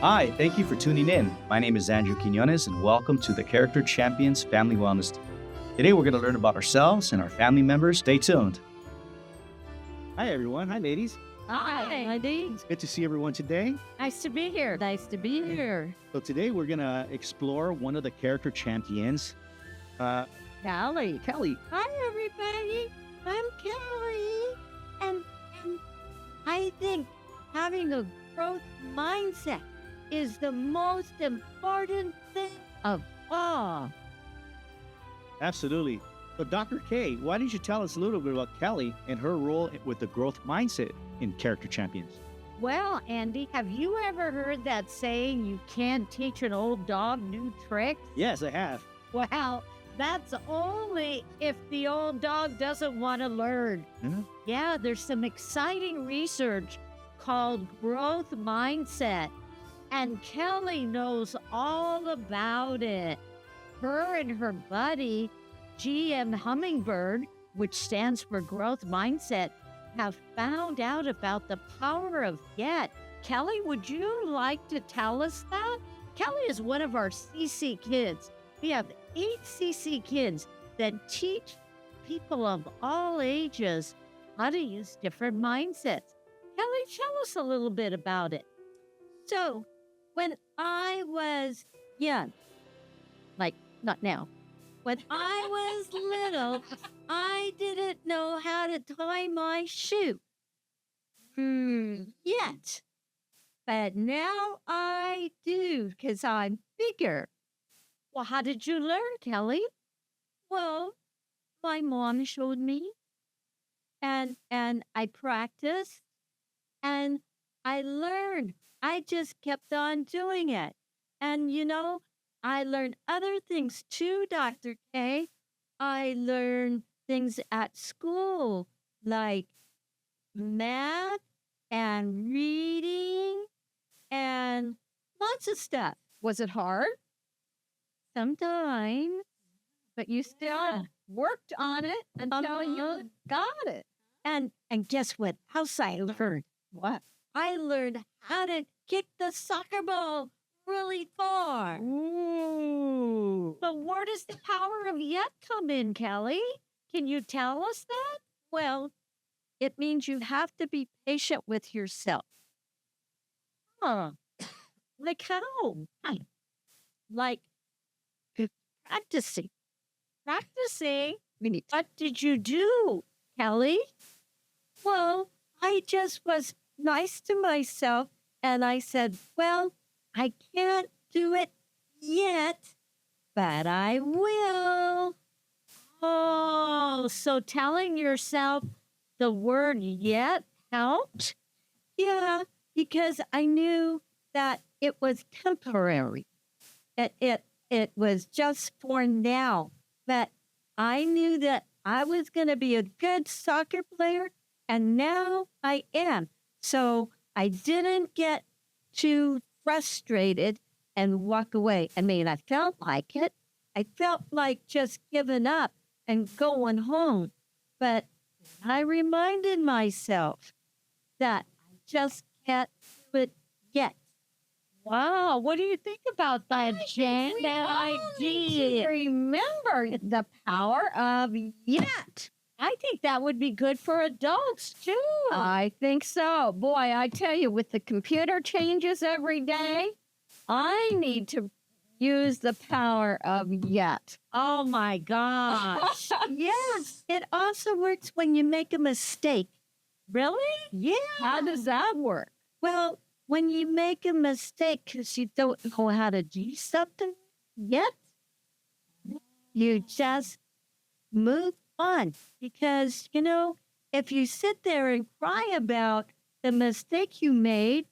Hi, thank you for tuning in. My name is Andrew Quinones, and welcome to the Character Champions Family Wellness Team. Today, we're going to learn about ourselves and our family members. Stay tuned. Hi, everyone. Hi, ladies. Hi, Dee. It's good to see everyone today. Nice to be here. Nice to be here. So today, we're going to explore one of the character champions, Cali. Kelly. Hi, everybody. I'm Kelly. And I think having a growth mindset is the most important thing of all. Absolutely. So, Dr. K, why don't you tell us a little bit about Kelly and her role with the growth mindset in Character Champions? Well, Andy, have you ever heard that saying, you can't teach an old dog new tricks? Yes, I have. Well, that's only if the old dog doesn't want to learn. Yeah, there's some exciting research called growth mindset, and Kelly knows all about it. Her and her buddy, GM Hummingbird, which stands for growth mindset, have found out about the power of get. Kelly, would you like to tell us that? Kelly is one of our CC kids. We have 8 CC kids that teach people of all ages how to use different mindsets. Kelly, tell us a little bit about it. So, when I was young, like not now, when I was little, I didn't know how to tie my shoe. Yet. But now I do, because I'm bigger. Well, how did you learn, Kelly? Well, my mom showed me, and I practiced, and I learned. I just kept on doing it. And, I learned other things too, Dr. K. I learned things at school, like math and reading and lots of stuff. Was it hard? Sometimes, but you still worked on it until you got it. And guess what else I learned? What? I learned how to kick the soccer ball really far. Ooh. But where does the power of yet come in, Kelly? Can you tell us that? Well, it means you have to be patient with yourself. Like how? Like practicing. Practicing? What did you do, Kelly? Well, I just was nice to myself, and I said, well, I can't do it yet, but I will. Oh, so telling yourself the word yet helped? Yeah, because I knew that it was temporary. It was just for now. But I knew that I was going to be a good soccer player, and now I am. So I didn't get too frustrated and walk away. I mean, I felt like it. I felt like just giving up and going home. But I reminded myself that I just can't do it yet. Wow, what do you think about that, Jan? That idea. Remember the power of yet. I think that would be good for adults, too. I think so. Boy, I tell you, with the computer changes every day, I need to use the power of yet. Oh, my gosh. Yes. It also works when you make a mistake. Really? Yeah. How does that work? Well, when you make a mistake because you don't know how to do something yet, you just move on. Because, if you sit there and cry about the mistake you made,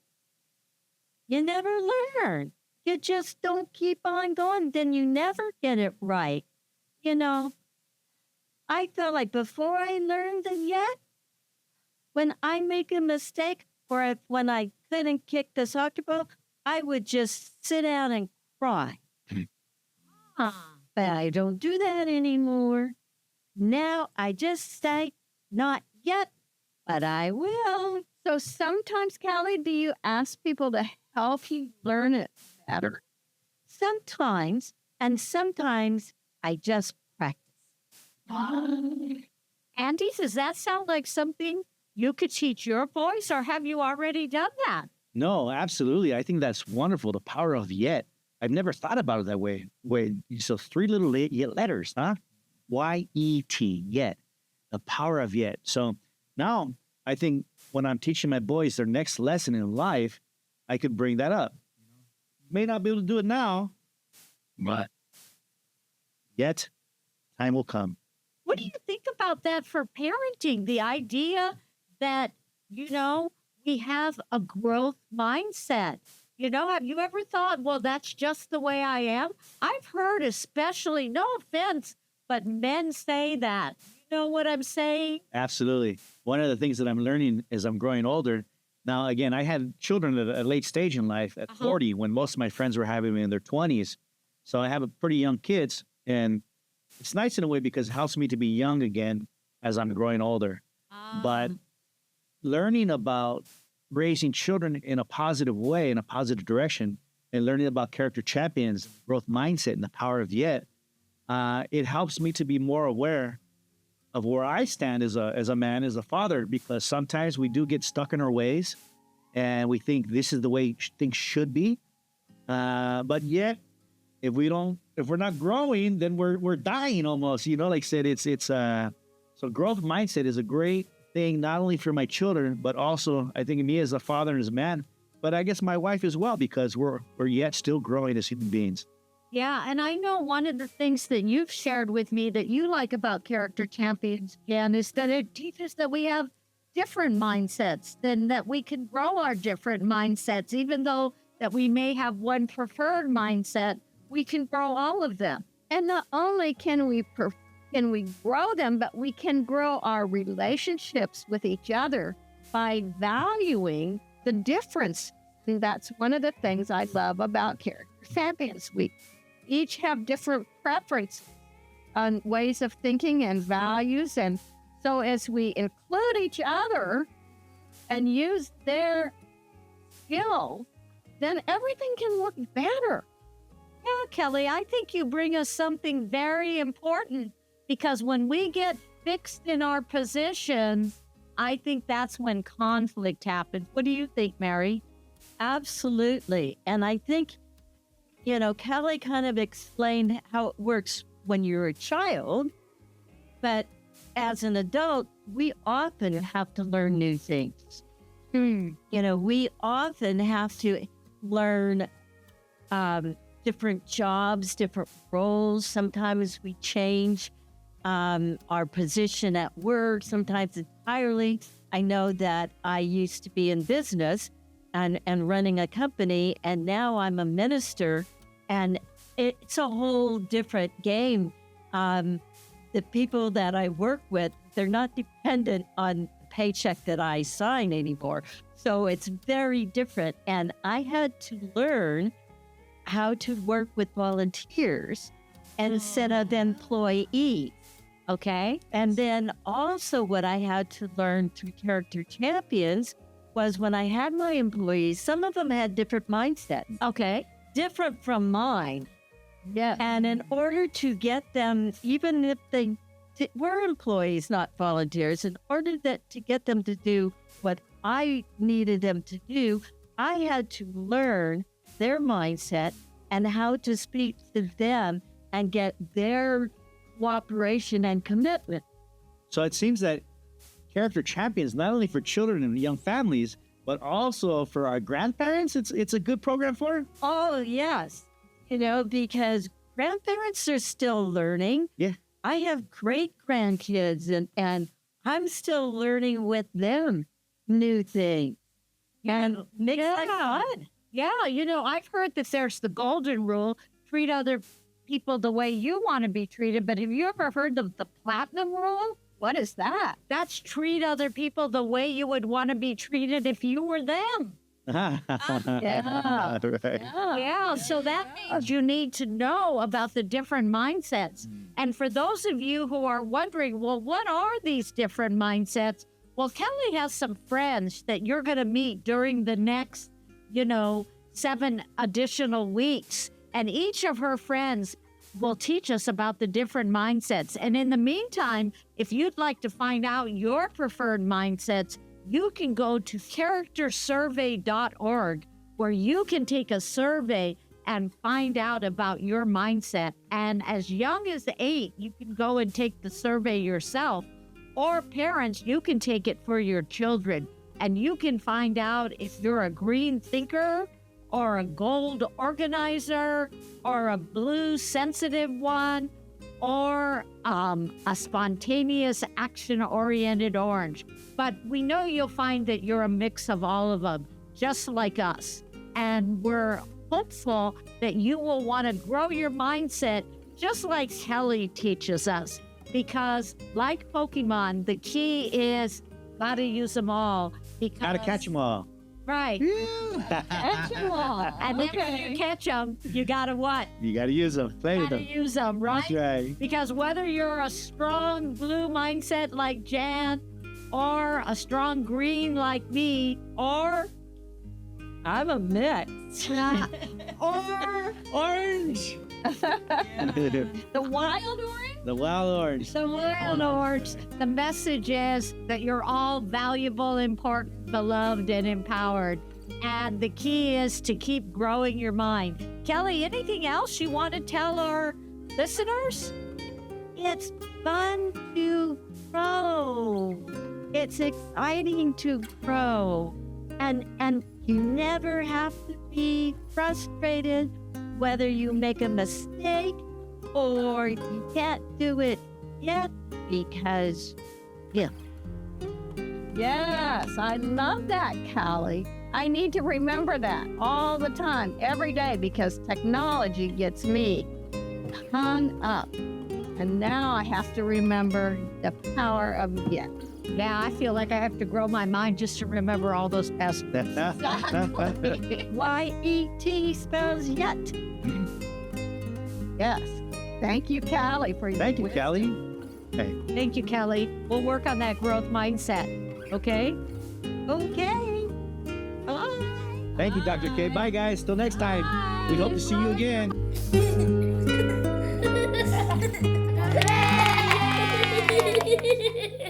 you never learn. You just don't keep on going. Then you never get it right. I felt like before I learned the yet, when I make a mistake, or when I couldn't kick the soccer ball, I would just sit down and cry. But I don't do that anymore. Now I just say, not yet, but I will. So sometimes, Callie, do you ask people to help you learn it better. Sometimes, and sometimes I just practice. Andy, does that sound like something you could teach your boys, or have you already done that? No, absolutely. I think that's wonderful. The power of yet. I've never thought about it that way. So three little letters, huh? Y-E-T, yet. The power of yet. So now I think when I'm teaching my boys their next lesson in life, I could bring that up. May not be able to do it now, but yet time will come. What do you think about that for parenting? The idea that, we have a growth mindset. Have you ever thought, well, that's just the way I am? I've heard, especially, no offense, but men say that. You know what I'm saying? Absolutely. One of the things that I'm learning as I'm growing older. Now, again, I had children at a late stage in life at 40 when most of my friends were having me in their 20s. So I have a pretty young kids, and it's nice in a way because it helps me to be young again as I'm growing older. But learning about raising children in a positive way, in a positive direction, and learning about character champions, growth mindset, and the power of yet, it helps me to be more aware of where I stand as a man, as a father, because sometimes we do get stuck in our ways and we think this is the way things should be. But yet, if we're not growing, then we're dying almost, like I said, so growth mindset is a great thing, not only for my children, but also I think of me as a father and as a man, but I guess my wife as well, because we're yet still growing as human beings. Yeah, and I know one of the things that you've shared with me that you like about Character Champions, Jan, is that it teaches that we have different mindsets, and that we can grow our different mindsets, even though that we may have one preferred mindset, we can grow all of them. And not only can we grow them, but we can grow our relationships with each other by valuing the difference. And that's one of the things I love about Character Champions. We each have different preferences on ways of thinking and values. And so as we include each other and use their skill, then everything can look better. Yeah, Kelly, I think you bring us something very important, because when we get fixed in our position, I think that's when conflict happens. What do you think, Mary? Absolutely. And I think, Kelly kind of explained how it works when you're a child, but as an adult, we often have to learn new things. We often have to learn different jobs, different roles. Sometimes we change our position at work, sometimes entirely. I know that I used to be in business and running a company, and now I'm a minister, and it's a whole different game. The people that I work with, they're not dependent on the paycheck that I sign anymore. So it's very different. And I had to learn how to work with volunteers instead of employees. Okay. And then also what I had to learn through Character Champions was when I had my employees, some of them had different mindsets. Okay. Different from mine. Yeah. And in order to get them, even if they were employees, not volunteers, in order to get them to do what I needed them to do, I had to learn their mindset and how to speak to them and get their cooperation and commitment. So it seems that Character Champions, not only for children and young families, but also for our grandparents, it's a good program for? Oh, yes. Because grandparents are still learning. Yeah. I have great grandkids, and I'm still learning with them new things. And makes that fun. Yeah, I've heard that there's the golden rule, treat other people the way you want to be treated. But have you ever heard of the platinum rule? What is that? That's treat other people the way you would want to be treated if you were them. Yeah. Right. Yeah, so that means you need to know about the different mindsets. And for those of you who are wondering, well, what are these different mindsets? Well, Kelly has some friends that you're going to meet during the next, 7 additional weeks. And each of her friends will teach us about the different mindsets. And in the meantime, if you'd like to find out your preferred mindsets, you can go to charactersurvey.org, where you can take a survey and find out about your mindset. And as young as 8, you can go and take the survey yourself. Or parents, you can take it for your children. And you can find out if you're a green thinker, or a gold organizer, or a blue sensitive one, or a spontaneous action-oriented orange. But we know you'll find that you're a mix of all of them, just like us. And we're hopeful that you will want to grow your mindset just like Kelly teaches us. Because like Pokemon, the key is gotta use them all. Because, Gotta catch them all. Right. Catch them all. And then when you catch them, you gotta what? You gotta use them. Play with Gotta them. use them, right? That's right. Because whether you're a strong blue mindset like Jan, or a strong green like me, or I'm a mix, or Orange. the wild orange. The wild orange. The wild orange. The message is that you're all valuable, important, beloved, and empowered. And the key is to keep growing your mind. Kelly, anything else you want to tell our listeners? It's fun to grow. It's exciting to grow. And you never have to be frustrated whether you make a mistake or you can't do it yet, because, yeah. Yes, I love that, Callie. I need to remember that all the time, every day, because technology gets me hung up. And now I have to remember the power of yet. Yeah, I feel like I have to grow my mind just to remember all those past. Y-E-T spells yet. Yes. Thank you, Callie, for your Thank you, wisdom. Kelly. Hey. Thank you, Kelly. We'll work on that growth mindset. Okay? Okay. Bye. Thank you, Dr. K. Bye, guys. Till next time. We hope to see you again. Yay!